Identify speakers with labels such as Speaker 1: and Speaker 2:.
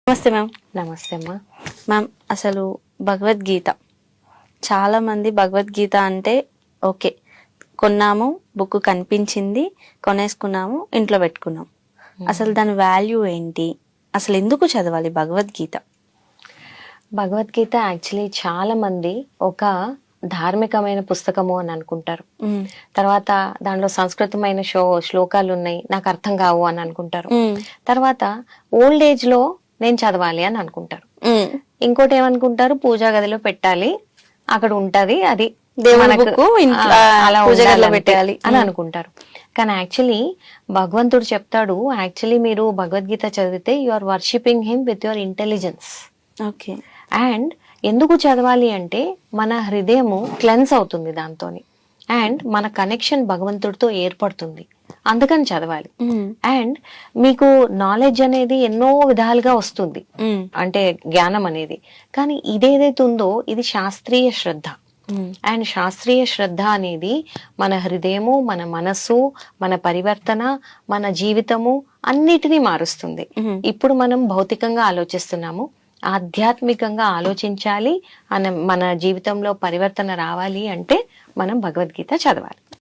Speaker 1: నమస్తే మ్యామ్.
Speaker 2: నమస్తే అమ్మా.
Speaker 1: మ్యామ్, అసలు భగవద్గీత, చాలా మంది భగవద్గీత అంటే ఓకే, కొన్నాము, బుక్ కనిపించింది, కొనేసుకున్నాము, ఇంట్లో పెట్టుకున్నాం. అసలు దాని వాల్యూ ఏంటి? అసలు ఎందుకు చదవాలి భగవద్గీత?
Speaker 2: భగవద్గీత యాక్చువల్లీ చాలా మంది ఒక ధార్మికమైన పుస్తకము అని అనుకుంటారు. తర్వాత దాంట్లో సంస్కృతమైన శ్లోకాలు ఉన్నాయి, నాకు అర్థం కావు అని అనుకుంటారు. తర్వాత ఓల్డ్ ఏజ్ లో నేను చదవాలి అని అనుకుంటారు. ఇంకోటి ఏమనుకుంటారు, పూజా గదిలో పెట్టాలి, అక్కడ ఉంటది, అది
Speaker 1: పూజ గదిలో పెట్టాలి
Speaker 2: అని అనుకుంటారు. కానీ యాక్చువల్లీ భగవంతుడు చెప్తాడు, యాక్చువల్లీ మీరు భగవద్గీత చదివితే you are worshipping him with your intelligence.
Speaker 1: Okay.
Speaker 2: And ఎందుకు చదవాలి అంటే మన హృదయము క్లెన్స్ అవుతుంది దాంతోని, అండ్ మన కనెక్షన్ భగవంతుడితో ఏర్పడుతుంది, అందుకని చదవాలి. అండ్ మీకు నాలెడ్జ్ అనేది ఎన్నో విధాలుగా వస్తుంది, అంటే జ్ఞానం అనేది. కానీ ఇదేదైతే ఉందో ఇది శాస్త్రీయ శ్రద్ధ. అండ్ శాస్త్రీయ శ్రద్ధ అనేది మన హృదయము, మన మనస్సు, మన పరివర్తన, మన జీవితము అన్నిటినీ మారుస్తుంది. ఇప్పుడు మనం భౌతికంగా ఆలోచిస్తున్నాము, ఆధ్యాత్మికంగా ఆలోచించాలి, మన జీవితంలో పరివర్తన రావాలి అంటే మనం భగవద్గీత చదవాలి.